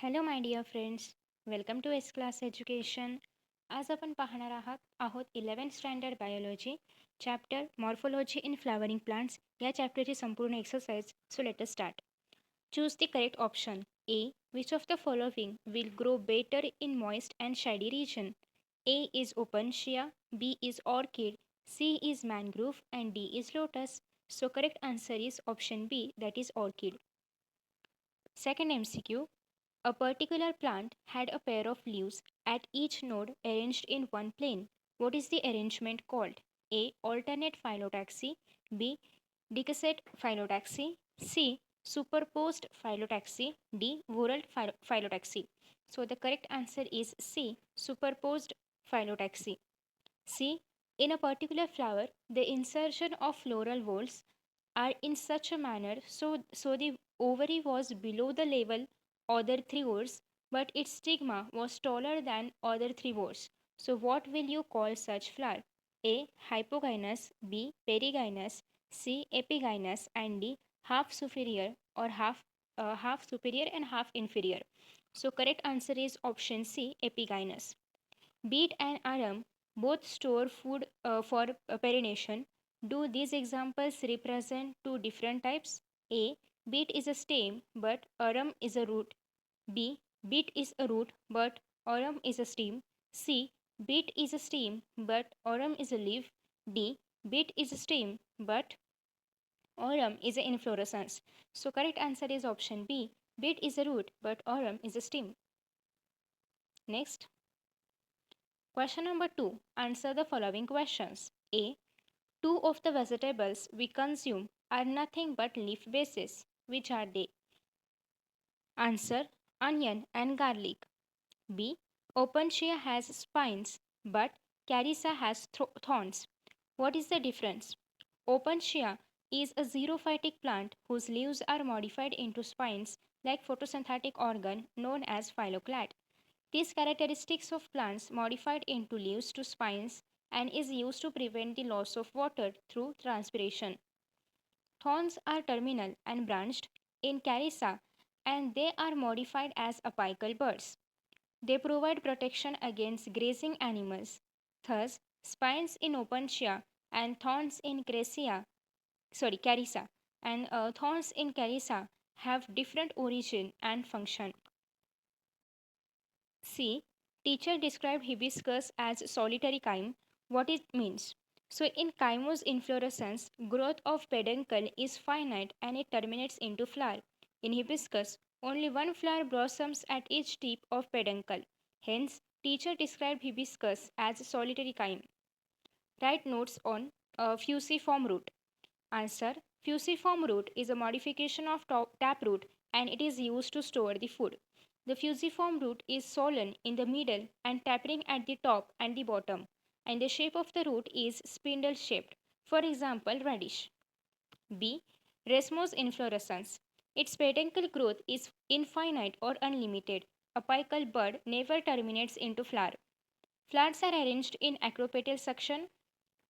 Hello my dear friends, welcome to S class education. आज आपण पाहणार आहोत 11th standard biology chapter morphology in flowering plants या चॅप्टरची संपूर्ण exercise. So let us start. Choose the correct option. A. Which of the following will grow better in moist and shady region? A is opensia, B is orchid, C is mangrove and D is lotus. So correct answer is option B, that is orchid. Second MCQ. A particular plant had a pair of leaves at each node arranged in one plane. What is the arrangement called? A. Alternate phyllotaxy. B. Decussate phyllotaxy. C. Superposed phyllotaxy. D. Whorled phyllotaxy. So the correct answer is C. Superposed phyllotaxy. C. In a particular flower, the insertion of floral whorls are in such a manner so the ovary was below the level other three whorls, but its stigma was taller than other three whorls. So what will you call such flower? A. Hypogynous, B. Perigynous, C. Epigynous, and D. Half superior or half superior and half inferior. So correct answer is option C. Epigynous. Beet and arum both store food for pollination. Do these examples represent two different types? A. Beet is a stem, but arum is a root. B. Beet is a root, but arum is a stem. C. Beet is a stem, but arum is a leaf. D. Beet is a stem, but arum is an inflorescence. So correct answer is option B. Beet is a root, but arum is a stem. Next. Question number 2. Answer the following questions. A. Two of the vegetables we consume are nothing but leaf bases. Which are they? Answer. Onion and garlic. B. Opuntia has spines, but Carissa has thorns. What is the difference? Opuntia is a xerophytic plant whose leaves are modified into spines like photosynthetic organ known as phylloclade. These characteristics of plants modified into leaves to spines and is used to prevent the loss of water through transpiration. Thorns are terminal and branched in Carissa and they are modified as apical buds. They provide protection against grazing animals. Thus, spines in Opuntia and thorns in Carissa and thorns in Carissa have different origin and function. C. Teacher described hibiscus as solitary chyme. What it means? So in chymous inflorescence, growth of peduncle is finite and it terminates into flower. In hibiscus, only one flower blossoms at each tip of peduncle. Hence, teacher described hibiscus as solitary chyme. Write notes on fusiform root. Answer. Fusiform root is a modification of taproot and it is used to store the food. The fusiform root is swollen in the middle and tapering at the top and the bottom, and the shape of the root is spindle shaped. For example, radish. B. Racemose inflorescence. Its peduncle growth is infinite or unlimited. Apical bud never terminates into flower. Flowers are arranged in acropetal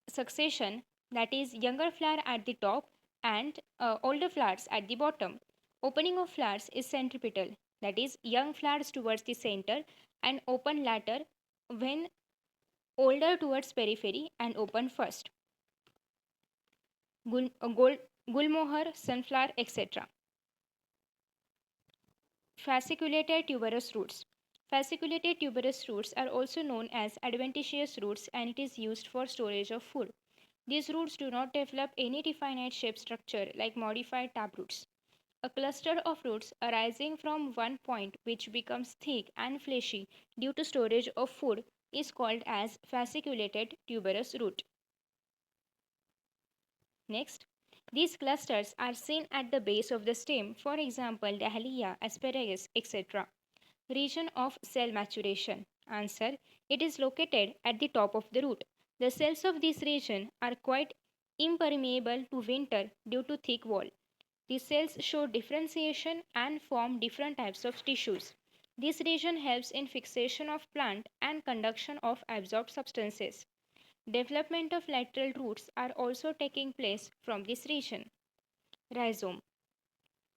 succession, that is younger flower at the top and older flowers at the bottom. Opening of flowers is centripetal, that is young flowers towards the center and open later when older towards periphery and open first. Gulmohar, sunflower, etc. Fasciculated tuberous roots. Fasciculated tuberous roots are also known as adventitious roots and it is used for storage of food. These roots do not develop any definite shape structure like modified taproots. A cluster of roots arising from one point which becomes thick and fleshy due to storage of food is called as fasciculated tuberous root. Next, these clusters are seen at the base of the stem, for example, dahlia, asparagus, etc. Region of cell maturation. Answer. It is located at the top of the root. The cells of this region are quite impermeable to winter due to thick wall. The cells show differentiation and form different types of tissues. This region helps in fixation of plant and conduction of absorbed substances. Development of lateral roots are also taking place from this region. Rhizome.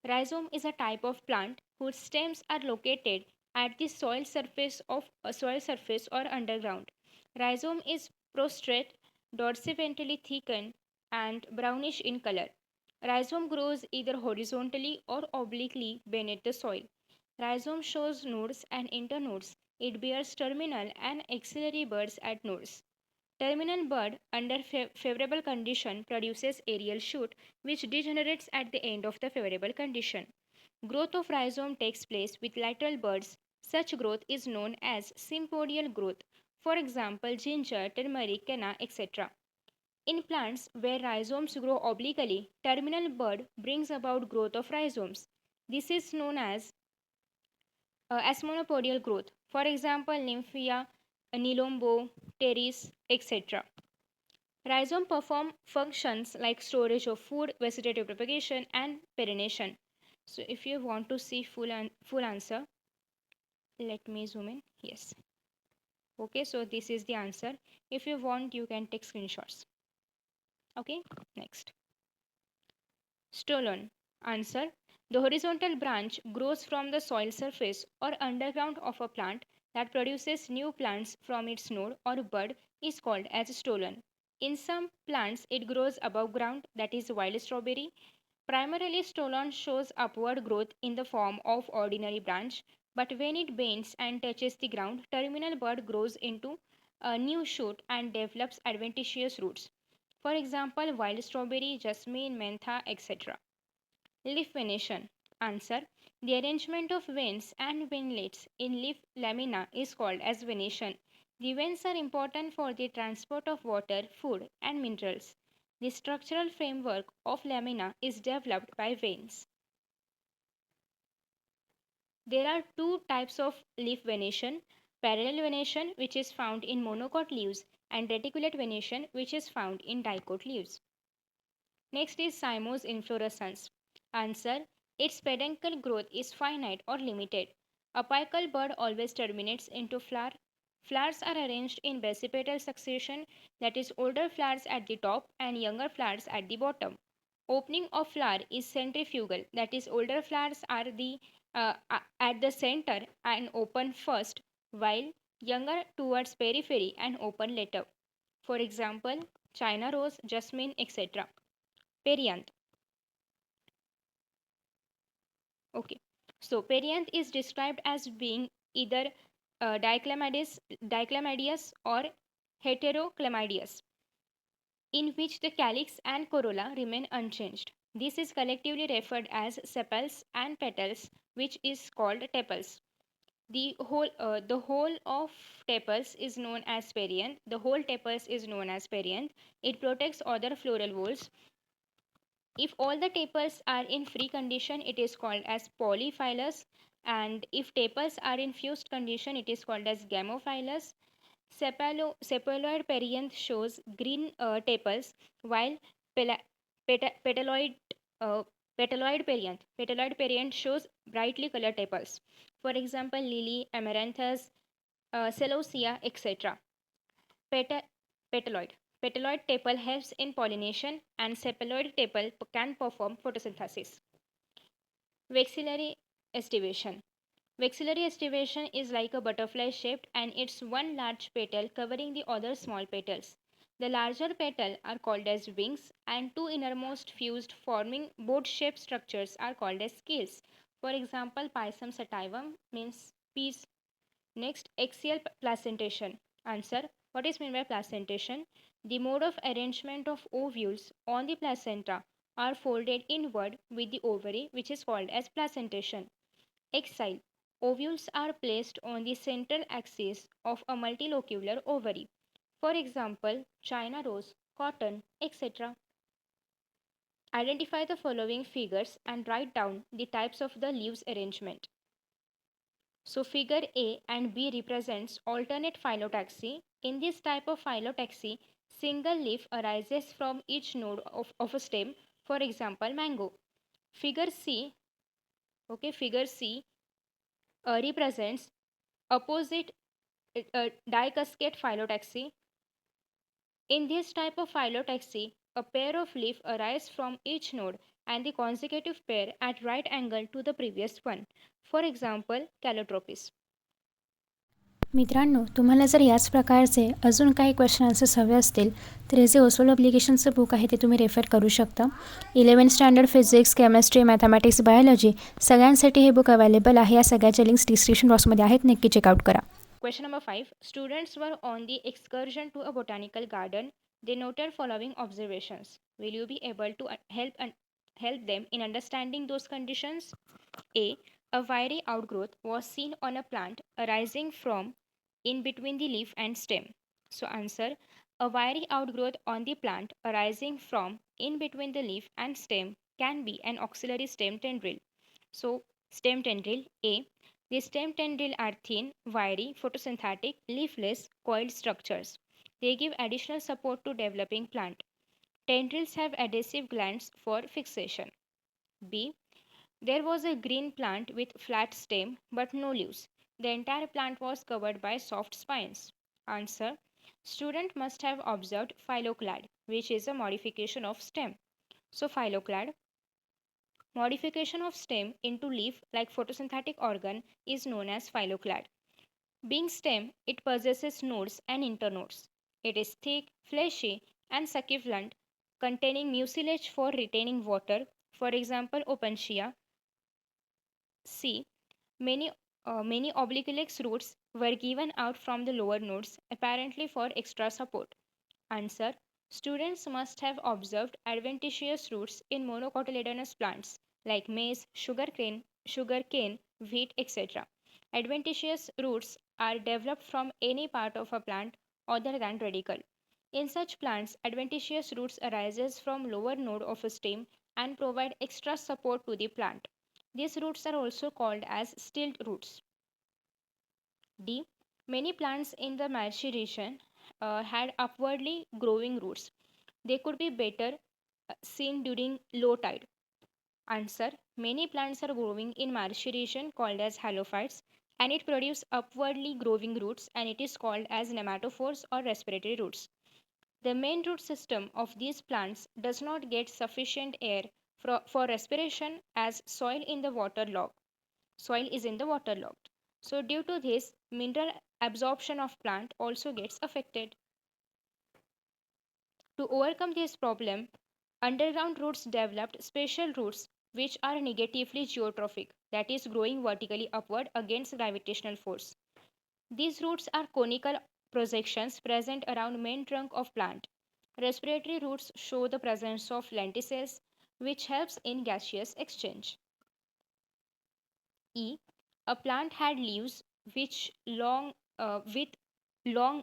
Rhizome is a type of plant whose stems are located at the soil surface or underground. Rhizome is prostrate, dorsiventrally thickened, and brownish in color. Rhizome grows either horizontally or obliquely beneath the soil. Rhizome shows nodes and internodes. It bears terminal and axillary buds at nodes. Terminal bud, under favorable condition, produces aerial shoot, which degenerates at the end of the favorable condition. Growth of rhizome takes place with lateral buds. Such growth is known as sympodial growth. For example, ginger, turmeric, canna, etc. In plants where rhizomes grow obliquely, terminal bud brings about growth of rhizomes. This is known as monopodial growth. For example, nymphia, nilombo, teres, etc. Rhizome perform functions like storage of food, vegetative propagation, and pollination. So, if you want to see full answer, let me zoom in. Yes. Okay, so this is the answer. If you want, you can take screenshots. Okay, next. Stolon. Answer. The horizontal branch grows from the soil surface or underground of a plant that produces new plants from its node or bud is called as stolon. In some plants, it grows above ground, that is wild strawberry. Primarily, stolon shows upward growth in the form of ordinary branch, but when it bends and touches the ground, terminal bud grows into a new shoot and develops adventitious roots. For example, wild strawberry, jasmine, mentha, etc. Leaf venation. Answer. The arrangement of veins and veinlets in leaf lamina is called as venation. The veins are important for the transport of water, food, and minerals. The structural framework of lamina is developed by veins. There are two types of leaf venation: parallel venation, which is found in monocot leaves, and reticulate venation, which is found in dicot leaves. Next is cymose inflorescence. Answer. Its peduncle growth is finite or limited. Apical bud always terminates into flower. Flowers are arranged in basipetal succession, that is, older flowers at the top and younger flowers at the bottom. Opening of flower is centrifugal, that is, older flowers are at the center and open first, while younger towards periphery and open later. For example, China rose, jasmine, etc. Perianth. Okay. So perianth is described as being either diclamadeous or heteroclamadeous, in which the calyx and corolla remain unchanged. This is collectively referred as sepals and petals, which is called tepals. The whole of tepals is known as perianth. The whole tepals is known as perianth. It protects other floral whorls. If all the tepals are in free condition, it is called as polyphylous, and if tepals are in fused condition, it is called as gamophylous. Cephaloid perianth shows green tepals, while pela- petaloid uh, petaloid perianth shows brightly colored tepals. For example, lily, amaranthus, celosia, etc. Peta- Petaloid. Petaloid tepal helps in pollination, and cephaloid tepal can perform photosynthesis. Vexillary estivation. Vexillary estivation is like a butterfly shaped, and it's one large petal covering the other small petals. The larger petal are called as wings, and two innermost fused forming boat-shaped structures are called as scales. For example, Pisum sativum means peas. Next, axial placentation. Answer. What is meant by placentation? The mode of arrangement of ovules on the placenta are folded inward with the ovary, which is called as placentation. Axile. Ovules are placed on the central axis of a multilocular ovary. For example, China rose, cotton, etc. Identify the following figures and write down the types of the leaves arrangement. So figure A and B represents alternate phyllotaxy. In this type of phyllotaxy, single leaf arises from each node of a stem, for example mango. Figure C, figure C represents opposite dicascate phyllotaxy. In this type of phyllotaxy, a pair of leaf arise from each node and the consecutive pair at right angle to the previous one. For example, calotropis. मित्रांनो, तुम्हाला जर याच प्रकारचे अजून काही question answers हवे असतील तर हे जे ओसोल अप्लिकेशनचं बुक आहे ते तुम्ही रेफर करू शकता. 11th standard physics, chemistry, mathematics, biology सगळ्यांसाठी हे बुक अवेलेबल आहे. या सगळ्याच्या लिंक्स डिस्क्रिप्शन बॉक्समध्ये आहेत, नक्की चेकआउट करा. Question number 5. Students were on the excursion to a botanical garden. They noted following observations. Will you be able to help them in understanding those conditions? A. A wiry outgrowth was seen on a plant arising from in between the leaf and stem. So answer, a wiry outgrowth on the plant arising from in between the leaf and stem can be an auxiliary stem tendril. So stem tendril A. The stem tendril are thin, wiry, photosynthetic, leafless, coiled structures. They give additional support to developing plant. Tendrils have adhesive glands for fixation. B. There was a green plant with flat stem but no leaves. The entire plant was covered by soft spines. Answer. Student must have observed phylloclad, which is a modification of stem. So phylloclad, modification of stem into leaf like photosynthetic organ, is known as phylloclad. Being stem, it possesses nodes and internodes. It is thick, fleshy, and succulent, containing mucilage for retaining water, for example, Opuntia. C. Many obliquolix roots were given out from the lower nodes, apparently for extra support. Answer. Students must have observed adventitious roots in monocotyledonous plants like maize, sugarcane, wheat, etc. Adventitious roots are developed from any part of a plant other than radicle. In such plants, adventitious roots arises from lower node of a stem and provide extra support to the plant. These roots are also called as stilt roots. D. Many plants in the Marshy region had upwardly growing roots. They could be better seen during low tide. Answer. Many plants are growing in marshy region called as halophytes, and it produces upwardly growing roots, and it is called as nematophores or respiratory roots. The main root system of these plants does not get sufficient air for respiration as soil is in the waterlogged. So due to this, mineral absorption of plant also gets affected. To overcome this problem, underground roots developed special roots which are negatively geotrophic, that is growing vertically upward against gravitational force. These roots are conical projections present around main trunk of plant. Respiratory roots show the presence of lenticels which helps in gaseous exchange. E. A plant had leaves with long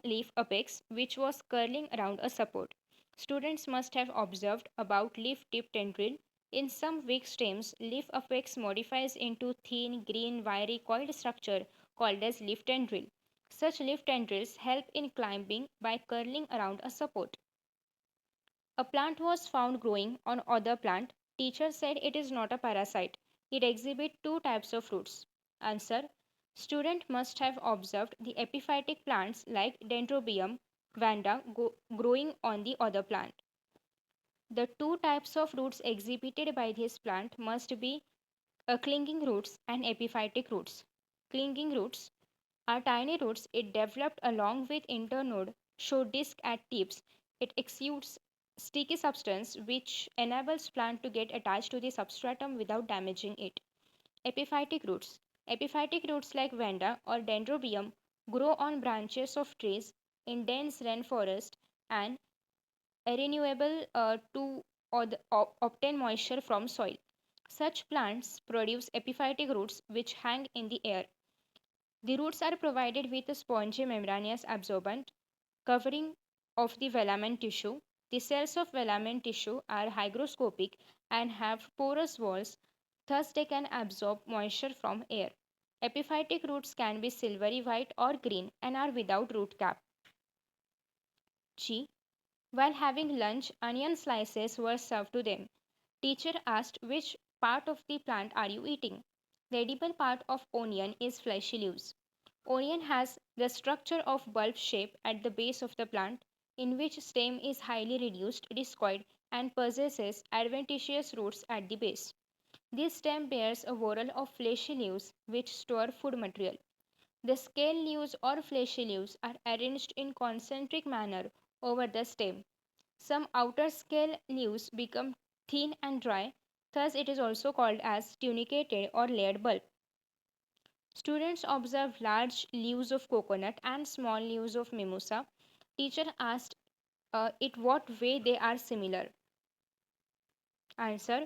leaf apex which was curling around a support. Students must have observed about leaf tip tendril. In some weak stems, leaf apex modifies into thin, green, wiry, coiled structure called as leaf tendril. Such leaf tendrils help in climbing by curling around a support. A plant was found growing on other plant. Teacher said it is not a parasite. It exhibits two types of roots. Answer. Student must have observed the epiphytic plants like Dendrobium vanda growing on the other plant. The two types of roots exhibited by this plant must be clinging roots and epiphytic roots. Clinging roots are tiny roots. It developed along with internode, show disc at tips. It exudes sticky substance which enables plant to get attached to the substratum without damaging it. Epiphytic roots. Epiphytic roots like Vanda or Dendrobium grow on branches of trees in dense rainforest and are renewable obtain moisture from soil. Such plants produce epiphytic roots which hang in the air. The roots are provided with a spongy membranous absorbent covering of the velamen tissue. The cells of velamen tissue are hygroscopic and have porous walls, thus they can absorb moisture from air. Epiphytic roots can be silvery white or green and are without root cap. G. While having lunch, onion slices were served to them. Teacher asked, which part of the plant are you eating? The edible part of onion is fleshy leaves. Onion has the structure of bulb shape at the base of the plant, in which stem is highly reduced, discoid, and possesses adventitious roots at the base. This stem bears a whorl of fleshy leaves which store food material. The scale leaves or fleshy leaves are arranged in concentric manner over the stem. Some outer scale leaves become thin and dry, thus it is also called as tunicated or layered bulb. Students observed large leaves of coconut and small leaves of mimosa. Teacher asked it what way they are similar. Answer: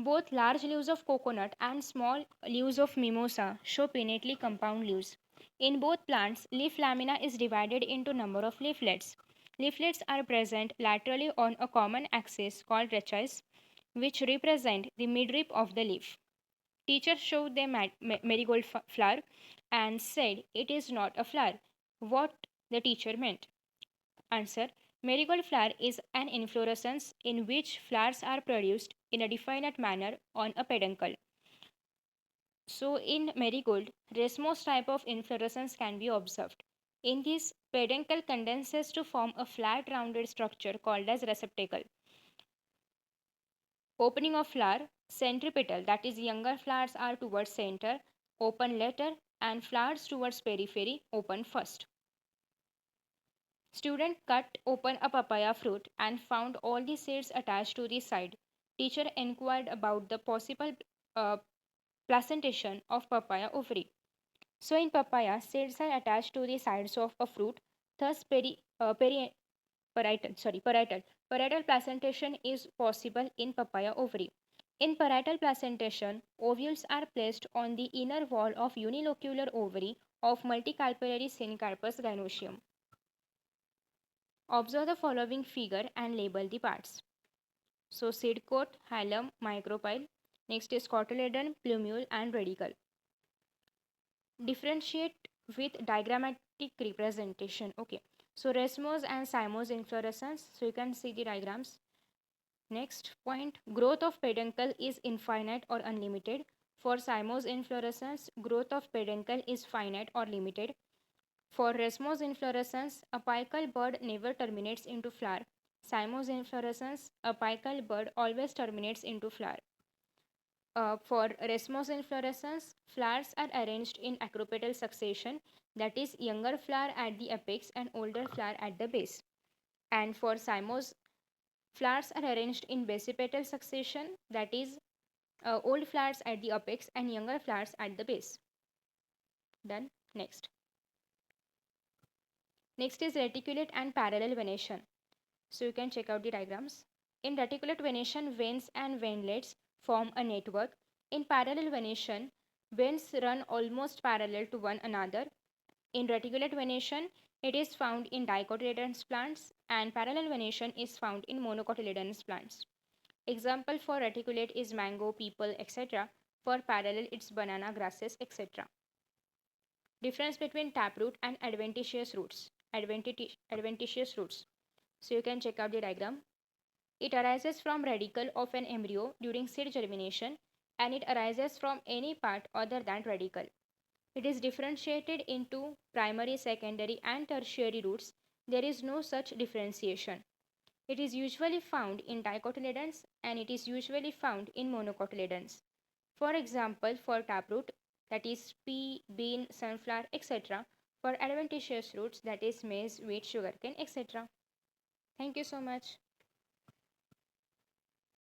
both large leaves of coconut and small leaves of mimosa show pinnately compound leaves. In both plants, leaf lamina is divided into number of leaflets. Leaflets are present laterally on a common axis called rachis, which represent the midrib of the leaf. Teacher showed the marigold flower and said it is not a flower. What the teacher meant? Answer: marigold flower is an inflorescence in which flowers are produced in a definite manner on a peduncle. So, in marigold, racemose type of inflorescence can be observed. In this, peduncle condenses to form a flat rounded structure called as receptacle. Opening of flower, centripetal, that is, younger flowers are towards center, open later, and flowers towards periphery, open first. Student cut open a papaya fruit and found all the seeds attached to the side. Teacher inquired about the possible uh, placentation of papaya ovary. So in papaya, seeds are attached to the sides of a fruit. Thus, parietal placentation is possible in papaya ovary. In parietal placentation, ovules are placed on the inner wall of unilocular ovary of multicarpellary Syncarpus gynoecium. Observe the following figure and label the parts. So seed coat, hilum, micropyle. Next is cotyledon, plumule and radicle. Differentiate with diagrammatic representation. Okay. So racemose and cymose inflorescence. So you can see the diagrams. Next point, growth of peduncle is infinite or unlimited. For cymose inflorescence, growth of peduncle is finite or limited. For racemose inflorescence, apical bud never terminates into flower. Cymose inflorescence, apical bud always terminates into flower. For racemose inflorescence, flowers are arranged in acropetal succession, that is, younger flower at the apex and older flower at the base. And for cymose, flowers are arranged in basipetal succession, that is, old flowers at the apex and younger flowers at the base. Done. Next. Next is reticulate and parallel venation. So you can check out the diagrams. In reticulate venation, veins and veinlets form a network. In parallel venation, veins run almost parallel to one another. In reticulate venation, it is found in dicotyledonous plants and parallel venation is found in monocotyledonous plants. Example for reticulate is mango, peepal, etc. For parallel, it's banana, grasses, etc. Difference between taproot and adventitious roots. Adventitious roots. So you can check out the diagram. It arises from radicle of an embryo during seed germination and it arises from any part other than radicle. It is differentiated into primary, secondary and tertiary roots. There is no such differentiation. It is usually found in dicotyledons and it is usually found in monocotyledons. For example, for taproot, that is pea, bean, sunflower, etc. For adventitious roots, that is maize, wheat, sugarcane, etc. Thank you so much.